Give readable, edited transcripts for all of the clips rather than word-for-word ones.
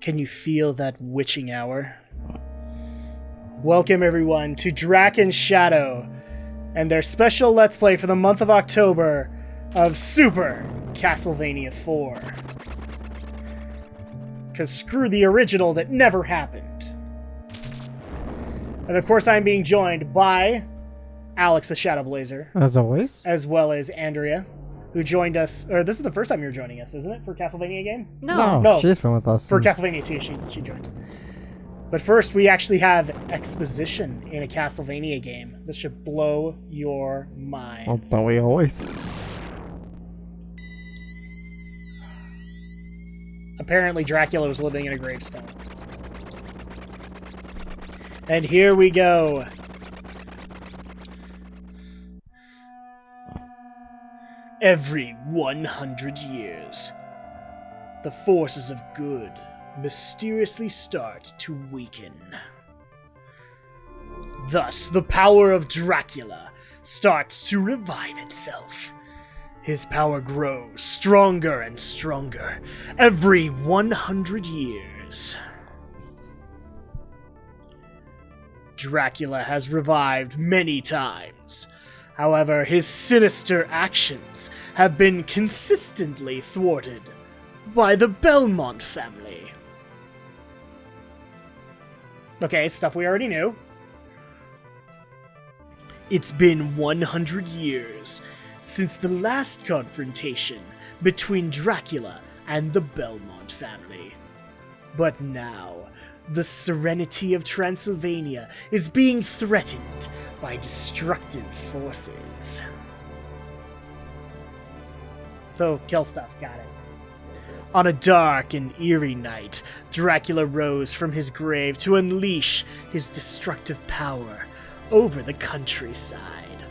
Can you feel that witching hour? Welcome everyone to Drak and Shadow and their special Let's Play for the month of October of Super Castlevania 4. Because screw the original that never happened. And of course I'm being joined by Alex the Shadow Blazer. As always. As well as Andrea, who joined us, or this is the first time you're joining us, isn't it, for Castlevania game? No, she's been with us. For Castlevania 2, she joined. But first, we actually have exposition in a Castlevania game. This should blow your mind. Well, don't we always? Apparently, Dracula was living in a gravestone. And here we go. Every 100 years, the forces of good mysteriously start to weaken. Thus, the power of Dracula starts to revive itself. His power grows stronger and stronger every 100 years. Dracula has revived many times. However, his sinister actions have been consistently thwarted by the Belmont family. Okay, stuff we already knew. It's been 100 years since the last confrontation between Dracula and the Belmont family. But now, the serenity of Transylvania is being threatened by destructive forces. So, kill stuff, got it. On a dark and eerie night, Dracula rose from his grave to unleash his destructive power over the countryside.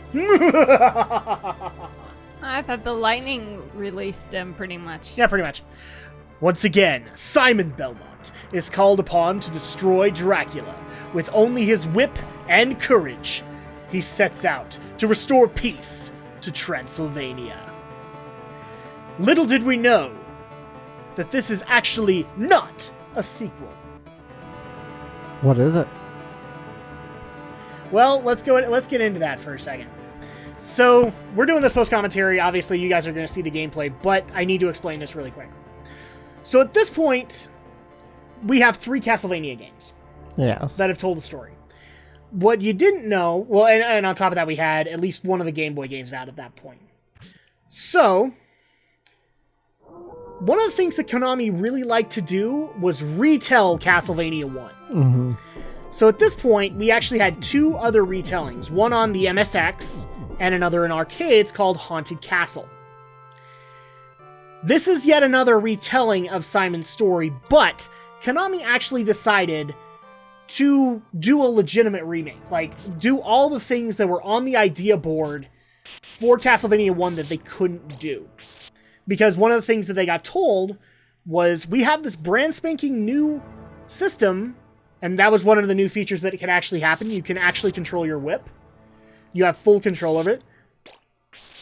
I thought the lightning released him pretty much. Yeah, pretty much. Once again, Simon Belmont is called upon to destroy Dracula. With only his whip and courage, he sets out to restore peace to Transylvania. Little did we know that this is actually not a sequel. What is it? Well, let's get into that for a second. So, we're doing this post-commentary. Obviously, you guys are going to see the gameplay, but I need to explain this really quick. So, at this point, we have 3 Castlevania games. Yes. That have told the story. What you didn't know, well, and on top of that, we had at least one of the Game Boy games out at that point. So, one of the things that Konami really liked to do was retell Castlevania 1. Mm-hmm. So at this point, we actually had 2 other retellings, one on the MSX and another in arcades called Haunted Castle. This is yet another retelling of Simon's story, but Konami actually decided to do a legitimate remake. Like, do all the things that were on the idea board for Castlevania 1 that they couldn't do. Because one of the things that they got told was, we have this brand spanking new system, and that was one of the new features that can actually happen. You can actually control your whip. You have full control of it.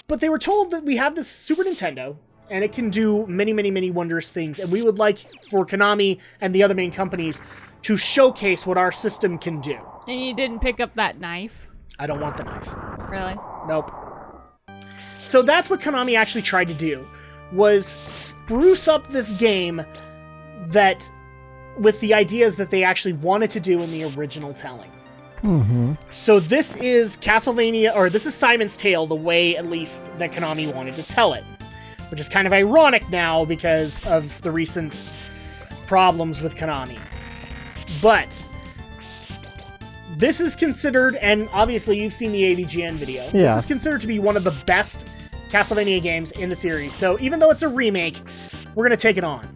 But they were told that we have this Super Nintendo, and it can do many, many, many wondrous things, and we would like for Konami and the other main companies to showcase what our system can do. And you didn't pick up that knife? I don't want the knife. Really? Nope. So that's what Konami actually tried to do, was spruce up this game that, with the ideas that they actually wanted to do in the original telling. Mm-hmm. So this is Castlevania, or this is Simon's Tale, the way, at least, that Konami wanted to tell it. Which is kind of ironic now because of the recent problems with Konami. But this is considered, and obviously you've seen the AVGN video, Yes. This is considered to be one of the best Castlevania games in the series. So even though it's a remake, we're going to take it on.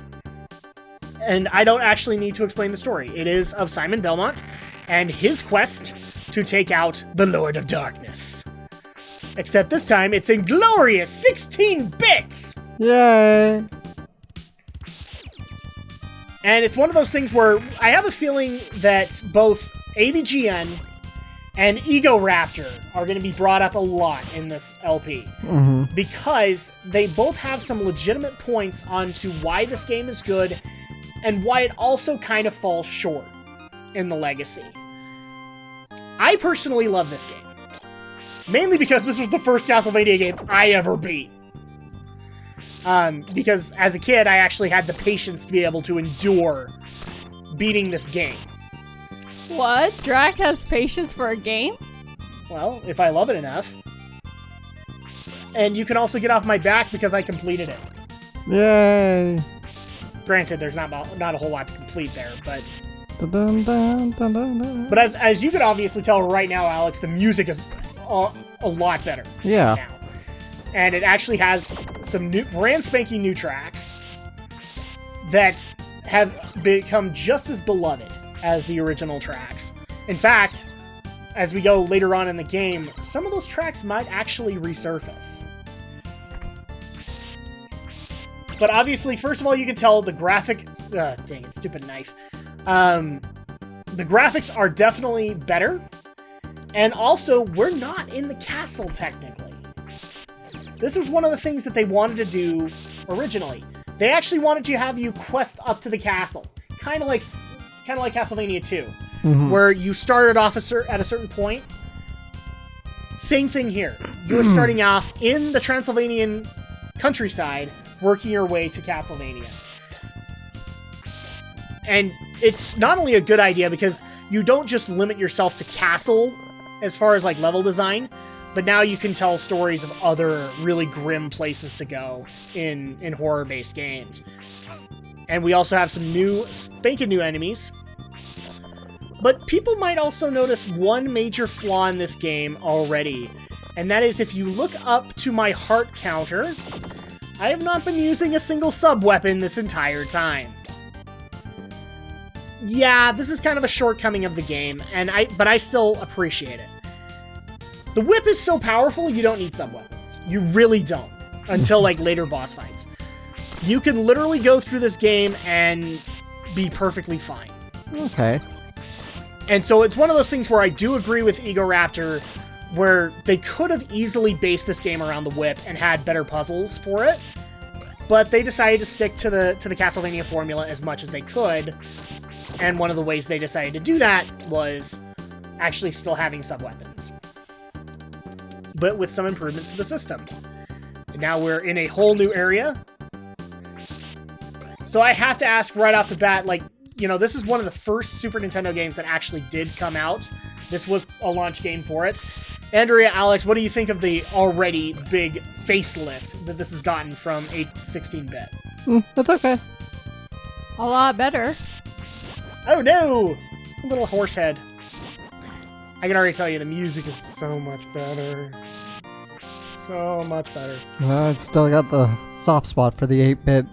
And I don't actually need to explain the story. It is of Simon Belmont and his quest to take out the Lord of Darkness. Except this time, it's in glorious 16 bits! Yay! And it's one of those things where I have a feeling that both AVGN and Ego Raptor are going to be brought up a lot in this LP. Because they both have some legitimate points onto why this game is good and why it also kind of falls short in the legacy. I personally love this game. Mainly because this was the first Castlevania game I ever beat. Because as a kid, I actually had the patience to be able to endure beating this game. What? Drak has patience for a game? Well, if I love it enough. And you can also get off my back because I completed it. Yay! Granted, there's not a whole lot to complete there, but... Dun, dun, dun, dun, dun. But as you can obviously tell right now, Alex, the music is a lot better. Yeah. Now. And it actually has some brand spanking new tracks that have become just as beloved as the original tracks. In fact, as we go later on in the game, some of those tracks might actually resurface. But obviously, first of all, you can tell the graphic... dang it, stupid knife. The graphics are definitely better. And also, we're not in the castle, technically. This was one of the things that they wanted to do originally. They actually wanted to have you quest up to the castle. Kind of like Castlevania 2, where you started off at a certain point. Same thing here. You're starting off in the Transylvanian countryside, working your way to Castlevania. And it's not only a good idea because you don't just limit yourself to castle as far as like level design, but now you can tell stories of other really grim places to go in horror-based games. And we also have some spanking new enemies. But people might also notice one major flaw in this game already, and that is if you look up to my heart counter, I have not been using a single sub-weapon this entire time. Yeah, this is kind of a shortcoming of the game, but I still appreciate it. The whip is so powerful, you don't need sub-weapons. You really don't, until like later boss fights. You can literally go through this game and be perfectly fine. Okay. And so it's one of those things where I do agree with Ego Raptor, where they could have easily based this game around the whip and had better puzzles for it, but they decided to stick to the Castlevania formula as much as they could. And one of the ways they decided to do that was actually still having sub-weapons, but with some improvements to the system. And now we're in a whole new area. So I have to ask right off the bat, like, you know, this is one of the first Super Nintendo games that actually did come out. This was a launch game for it. Andrea, Alex, what do you think of the already big facelift that this has gotten from 8 to 16-bit? That's okay. A lot better. Oh no! A little horse head. I can already tell you the music is so much better. So much better. I've still got the soft spot for the 8-bit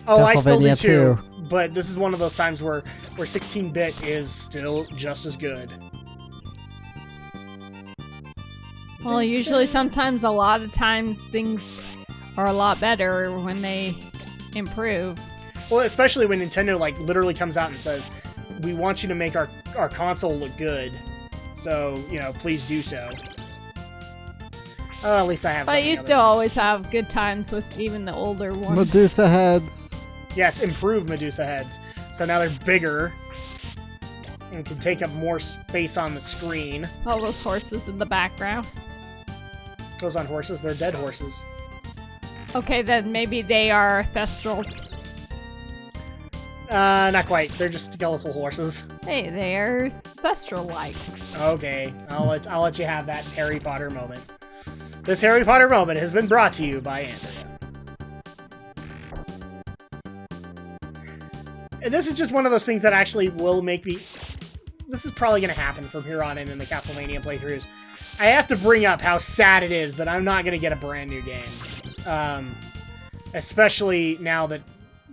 Oh, I still do Castlevania too. 2. But this is one of those times where 16-bit is still just as good. Well, usually sometimes, a lot of times, things are a lot better when they improve. Well, especially when Nintendo like literally comes out and says, we want you to make our console look good. So, you know, please do so. At least I have But something you other still than- always have good times with even the older ones. Medusa heads. Yes, improved Medusa heads. So now they're bigger and can take up more space on the screen. All those horses in the background. Those on horses, they're dead horses. Okay, then maybe they are thestrals. Not quite. They're just skeletal horses. Hey, they're thestral-like. Okay, I'll let you have that Harry Potter moment. This Harry Potter moment has been brought to you by Andrea. And this is just one of those things that actually will make me... This is probably going to happen from here on in the Castlevania playthroughs. I have to bring up how sad it is that I'm not going to get a brand new game. Especially now that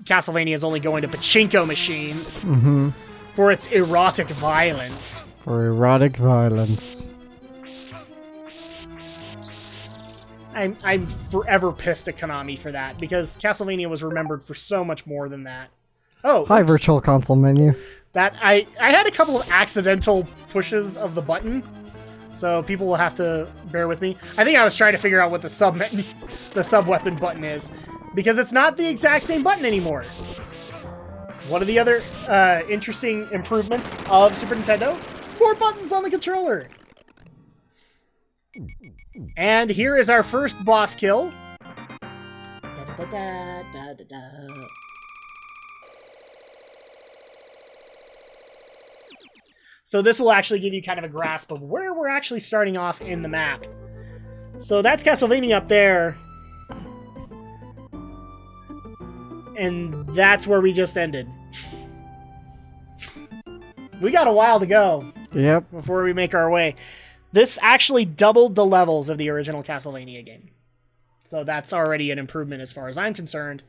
Castlevania is only going to pachinko machines for its erotic violence. For erotic violence. I'm forever pissed at Konami for that, because Castlevania was remembered for so much more than that. Oh, Hi, oops. Virtual Console menu. That I had a couple of accidental pushes of the button So people will have to bear with me. I think I was trying to figure out what the sub weapon button is, because it's not the exact same button anymore. One of the other interesting improvements of Super Nintendo, more buttons on the controller. And here is our first boss kill. So this will actually give you kind of a grasp of where we're actually starting off in the map. So that's Castlevania up there. And that's where we just ended. We got a while to go. Yep. Before we make our way. This actually doubled the levels of the original Castlevania game. So that's already an improvement as far as I'm concerned.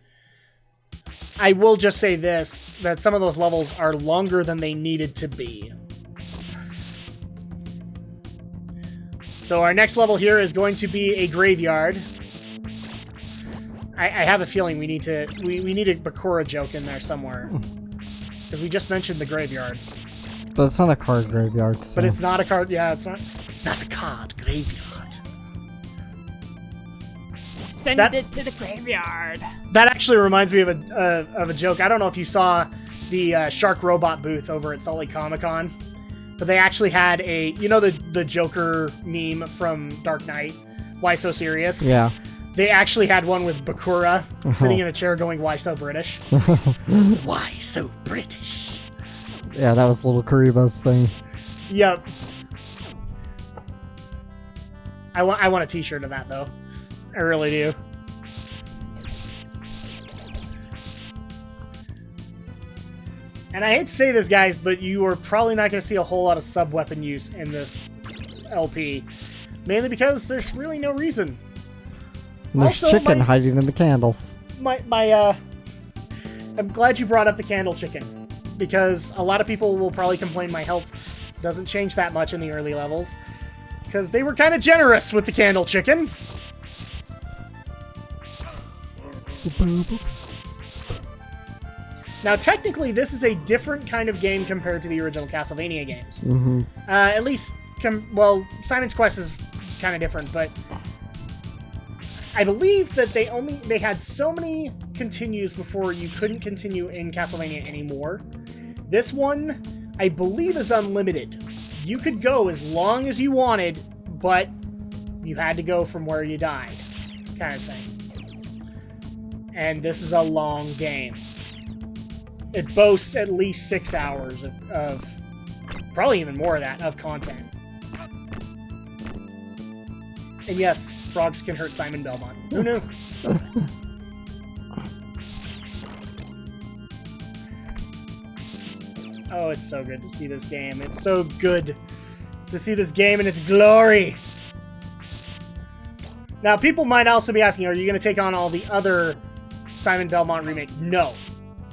I will just say this, that some of those levels are longer than they needed to be. So our next level here is going to be a graveyard. I have a feeling we need a Bakura joke in there somewhere. Because we just mentioned the graveyard. But it's not a card graveyard. So. But it's not a card, yeah, it's not a card graveyard. Send it to the graveyard. That actually reminds me of a joke. I don't know if you saw the Shark Robot booth over at Salt Lake Comic-Con. But they actually had the Joker meme from Dark Knight? Why so serious? Yeah. They actually had one with Bakura sitting in a chair going, why so British? Why so British? Yeah, that was little Kariba's thing. Yep. I want a t-shirt of that, though. I really do. And I hate to say this, guys, but you are probably not going to see a whole lot of sub-weapon use in this LP. Mainly because there's really no reason. And there's Also, chicken hiding in the candles. I'm glad you brought up the candle chicken. Because a lot of people will probably complain my health doesn't change that much in the early levels. Because they were kind of generous with the candle chicken. Now, technically, this is a different kind of game compared to the original Castlevania games. Mm-hmm. At least, Simon's Quest is kind of different, but I believe that they had so many continues before you couldn't continue in Castlevania anymore. This one, I believe, is unlimited. You could go as long as you wanted, but you had to go from where you died, kind of thing. And this is a long game. It boasts at least 6 hours of probably even more of that, of content. And yes, frogs can hurt Simon Belmont. Who knew? Oh, it's so good to see this game. It's so good to see this game in its glory. Now, people might also be asking, are you going to take on all the other Simon Belmont remake? No.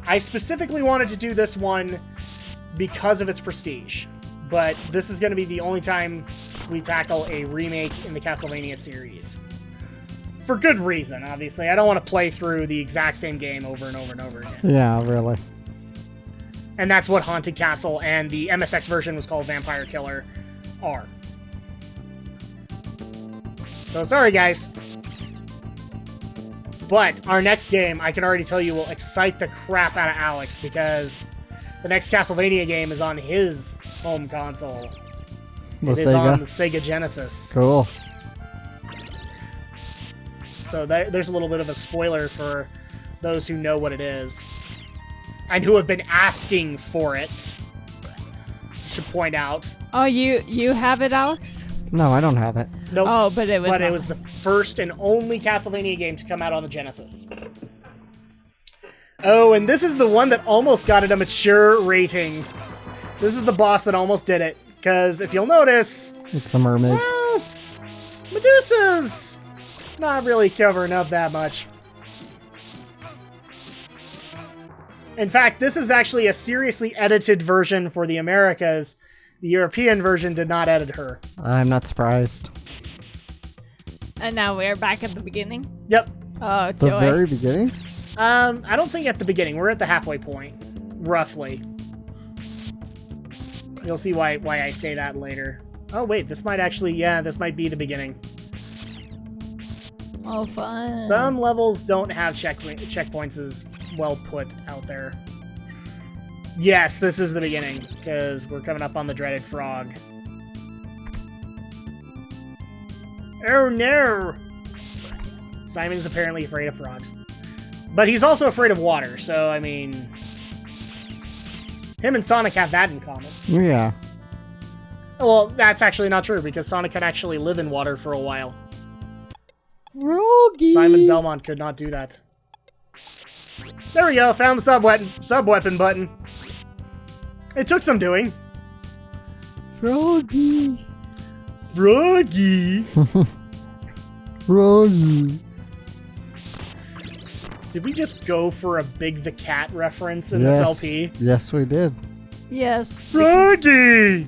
I specifically wanted to do this one because of its prestige, but this is going to be the only time we tackle a remake in the Castlevania series. For good reason, obviously. I don't want to play through the exact same game over and over and over again. Yeah, really. And that's what Haunted Castle and the MSX version was called Vampire Killer are. So sorry, guys. But our next game, I can already tell you, will excite the crap out of Alex, because the next Castlevania game is on his home console. It is on the Sega Genesis. Cool. So there's a little bit of a spoiler for those who know what it is. And who have been asking for it. Should point out. Oh, you have it, Alex? No, I don't have it. Nope. Oh, but it was the first and only Castlevania game to come out on the Genesis. Oh, and this is the one that almost got it a mature rating. This is the boss that almost did it. Because if you'll notice... It's a mermaid. Well, Medusa's not really covering up that much. In fact, this is actually a seriously edited version for the Americas. The European version did not edit her. I'm not surprised. And now we're back at the beginning? Yep. Oh, The joy. very beginning? I don't think at the beginning. We're at the halfway point, roughly. You'll see why I say that later. Oh, wait, this might actually... Yeah, this might be the beginning. Oh, fun. Some levels don't have checkpoints as well put out there. Yes, this is the beginning, because we're coming up on the dreaded frog. Oh, no! Simon's apparently afraid of frogs. But he's also afraid of water, so, I mean... Him and Sonic have that in common. Yeah. Well, that's actually not true, because Sonic can actually live in water for a while. Froggy. Simon Belmont could not do that. There we go, found the sub-weapon button. It took some doing. Froggy. Froggy! Froggy. Did we just go for a Big the Cat reference in this LP? Yes, we did. Yes. Froggy!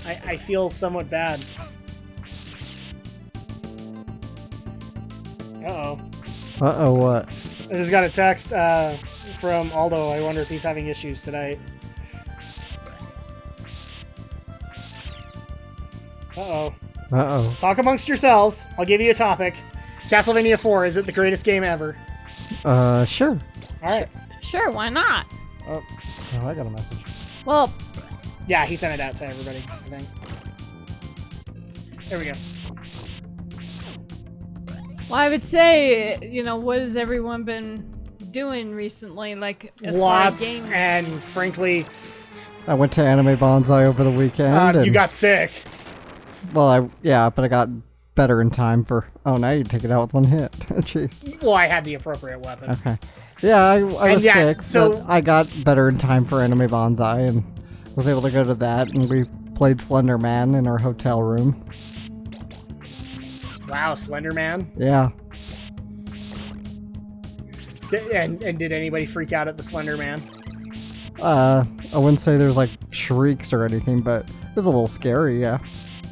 I feel somewhat bad. Uh-oh. Uh-oh, what? I just got a text from Aldo. I wonder if he's having issues tonight. Uh-oh. Uh-oh. Talk amongst yourselves. I'll give you a topic. Castlevania 4, is it the greatest game ever? Sure. Alright. Sure, why not? Oh, I got a message. Well, Yeah, he sent it out to everybody, I think. There we go. well, I would say, you know, what has everyone been doing recently? Like, as Lots, far as game... and frankly, I went to Anime Bonsai over the weekend. you and- got sick. Well, but I got better in time for... Oh, now you take it out with one hit. Jeez. Well, I had the appropriate weapon. Okay. Yeah, I was yeah, sick, so- but I got better in time for Anime Bonsai and was able to go to that, and we played Slender Man in our hotel room. Wow, Slender Man. Yeah. And did anybody freak out at the Slender Man? I wouldn't say there's like shrieks or anything, but it was a little scary, yeah.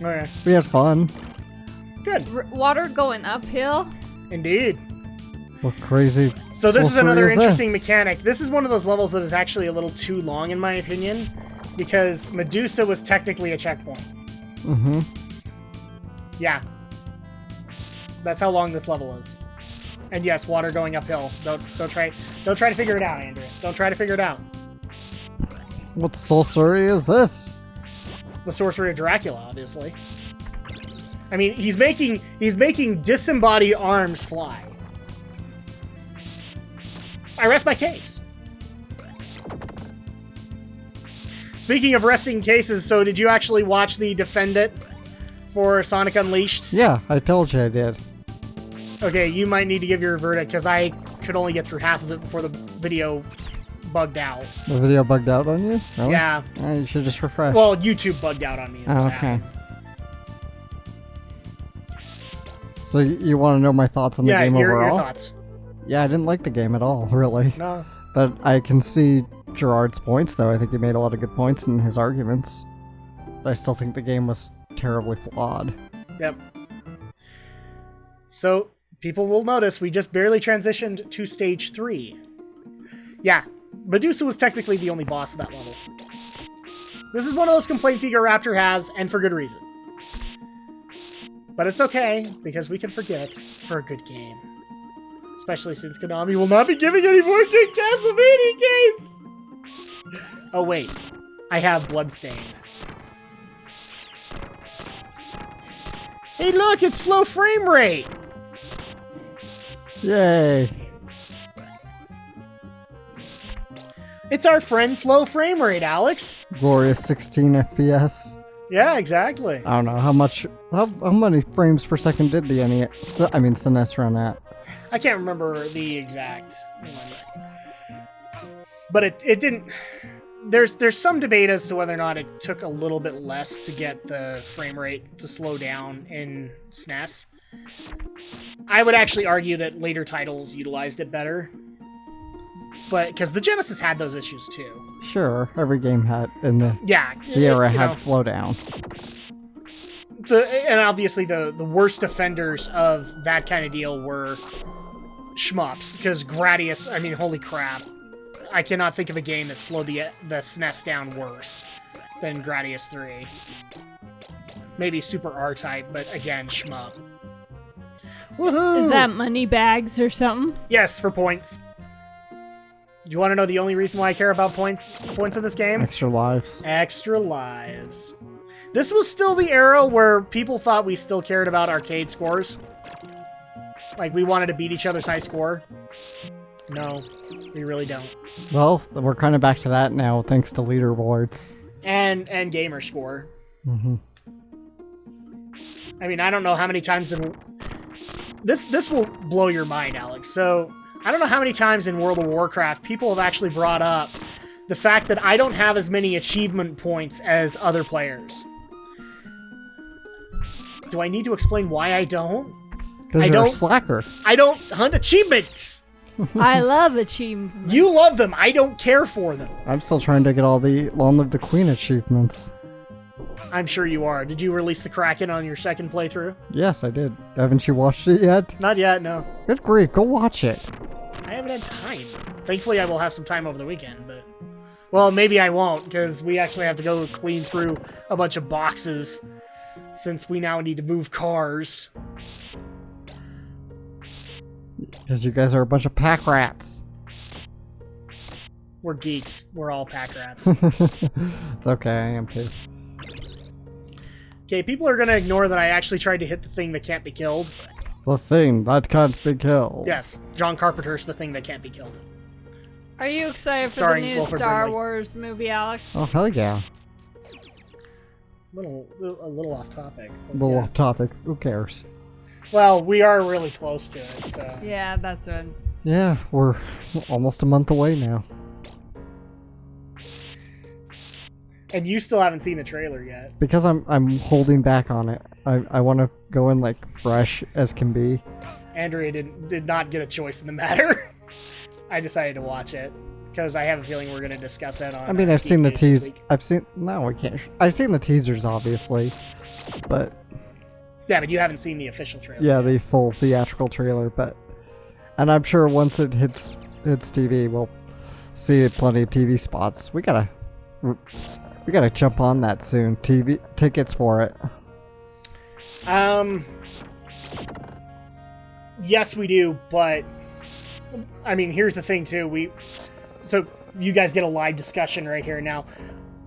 Okay. We had fun. Good. Water going uphill? Indeed. What crazy So this is sorcery another interesting this? mechanic. This is one of those levels that is actually a little too long, in my opinion, because Medusa was technically a checkpoint. Mm-hmm. Yeah. That's how long this level is. And yes, water going uphill. Don't try to figure it out, Andrea. Don't try to figure it out. What sorcery is this? The sorcery of Dracula, obviously. I mean, he's making disembodied arms fly. I rest my case. Speaking of resting cases, so did you actually watch the Defendant for Sonic Unleashed? Yeah, I told you I did. Okay, you might need to give your verdict, because I could only get through half of it before the video bugged out. The video bugged out on you? Really? Yeah. You should just refresh. Well, YouTube bugged out on me. is Oh, what okay. happened. So you want to know my thoughts on the game your overall? thoughts. Yeah, I didn't like the game at all, really. No. But I can see Gerard's points, though. I think he made a lot of good points in his arguments. But I still think the game was terribly flawed. Yep. So, people will notice we just barely transitioned to stage 3. Yeah, Medusa was technically the only boss of that level. This is one of those complaints Ego Raptor has, and for good reason. But it's okay, because we can forget for a good game. Especially since Konami will not be giving any more good Castlevania games! Oh wait, I have Bloodstained. Hey look, it's slow frame rate! Yay! It's our friend slow frame rate, Alex! Glorious 16 FPS. Yeah, exactly. I don't know how many frames per second did the SNES run at? I can't remember the exact ones. But it didn't... There's some debate as to whether or not it took a little bit less to get the frame rate to slow down in SNES. I would actually argue that later titles utilized it better. But, because the Genesis had those issues too. Sure, every game had in the era had slowdown. And obviously the worst offenders of that kind of deal were shmups, because Gradius, I mean, holy crap. I cannot think of a game that slowed the SNES down worse than Gradius 3. Maybe Super R-Type, but again, shmup. Woohoo! Is that money bags or something? Yes, for points. Do you want to know the only reason why I care about points in this game? Extra lives. Extra lives. This was still the era where people thought we still cared about arcade scores. Like, we wanted to beat each other's high score. No, we really don't. Well, we're kind of back to that now, thanks to leaderboards. And gamer score. Mm-hmm. I mean, I don't know how many times in... This will blow your mind, Alex. So, I don't know how many times in World of Warcraft people have actually brought up the fact that I don't have as many achievement points as other players. Do I need to explain why I don't? Because you're a slacker. I don't hunt achievements! I love achievements. You love them. I don't care for them. I'm still trying to get all the Long Live the Queen achievements. I'm sure you are. Did you release the Kraken on your second playthrough? Yes, I did. Haven't you watched it yet? Not yet, no. Good grief, go watch it. I haven't had time. Thankfully, I will have some time over the weekend, but... Well, maybe I won't, because we actually have to go clean through a bunch of boxes, since we now need to move cars. Because you guys are a bunch of pack rats. We're geeks. We're all pack rats. It's okay, I am too. Okay, people are going to ignore that I actually tried to hit the thing that can't be killed. The thing that can't be killed. Yes, John Carpenter's The Thing That Can't Be Killed. Are you excited for the Starring new Wilford Star Brimley. Wars movie, Alex? Oh, hell yeah. A little off topic. A little off topic. Who cares? Well, we are really close to it, so... Yeah, that's right. Yeah, we're almost a month away now. And you still haven't seen the trailer yet. Because I'm holding back on it. I want to go in like fresh as can be. Andrea did not get a choice in the matter. I decided to watch it because I have a feeling we're going to discuss it on. I mean, I've seen the Geek News this tease. week. No, I can't. I've seen the teasers, obviously, but Yeah, but you haven't seen the official trailer. yeah, yet. the full theatrical trailer. And I'm sure once it hits TV, we'll see plenty of TV spots. We gotta jump on that soon. TV tickets for it. Yes, we do, but I mean, here's the thing too. So you guys get a live discussion right here now.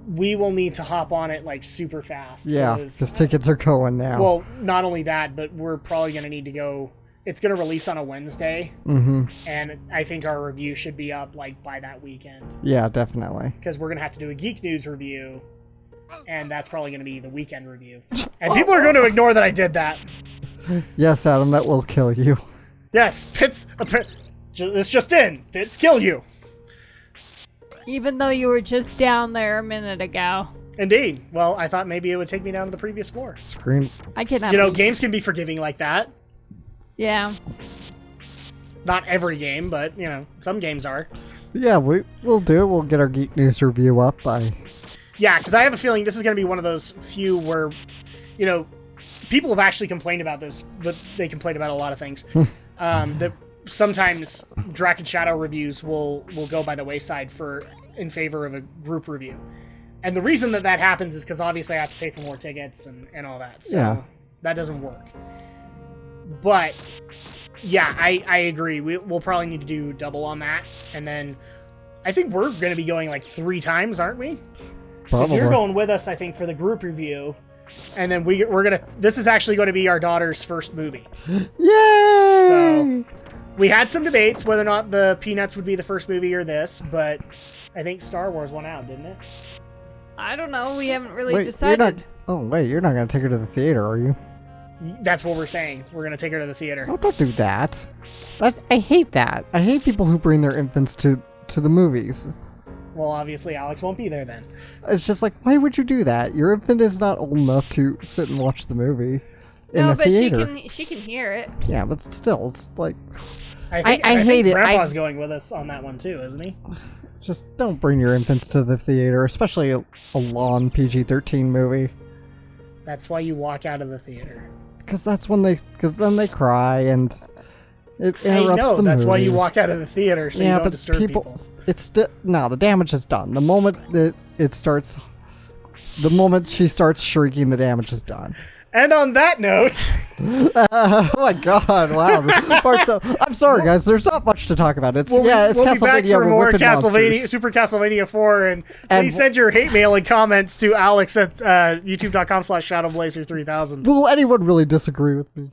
We will need to hop on it like super fast. Yeah, because tickets are going now. Well, not only that, but we're probably going to need to go. It's going to release on a Wednesday, and I think our review should be up like by that weekend. Yeah, definitely. Because we're going to have to do a Geek News review, and that's probably going to be the weekend review. And people are going to ignore that I did that. Yes, Adam, that will kill you. Yes, this just in. Fits kill you. Even though you were just down there a minute ago. Indeed. Well, I thought maybe it would take me down to the previous floor. Scream. I cannot. You know, games can be forgiving like that. Yeah. Not every game, but, you know, some games are. Yeah, we'll do it. We'll get our Geek News review up by... Yeah, because I have a feeling this is going to be one of those few where, you know, people have actually complained about this, but they complain about a lot of things. That sometimes Drak and Shadow reviews will go by the wayside in favor of a group review. And the reason that happens is because obviously I have to pay for more tickets and all that. So that doesn't work. But yeah, I agree. We'll probably need to do double on that. And then I think we're going to be going like 3 times, aren't we? Probably. You're going with us, I think, for the group review. And then we're going to... This is actually going to be our daughter's first movie. Yay! So we had some debates whether or not the Peanuts would be the first movie or this, but I think Star Wars won out, didn't it? I don't know. We haven't really Wait, decided. you're not going to take her to the theater, are you? That's what we're saying. We're going to take her to the theater. No, don't do that. I hate that. I hate people who bring their infants to the movies. Well, obviously, Alex won't be there then. It's just like, why would you do that? Your infant is not old enough to sit and watch the movie in No, a but theater. she can hear it. Yeah, but still, it's like... I hate think it. Grandpa's going with us on that one too, isn't he? Just don't bring your infants to the theater, especially a long PG-13 movie. That's why you walk out of the theater. Because then they cry and it interrupts I know, the that's movie. why you walk out of the theater, so you don't disturb people. It's still... No, the damage is done. The moment that it starts The moment she starts shrieking, the damage is done. And on that note, Oh my god! Wow. I'm sorry, guys. There's not much to talk about. It's we'll be back Castlevania. for We're more whipping Castlevania, monsters. Super Castlevania 4, and And- please send your hate mail and comments to Alex at youtube.com/shadowblazer3000. Will anyone really disagree with me?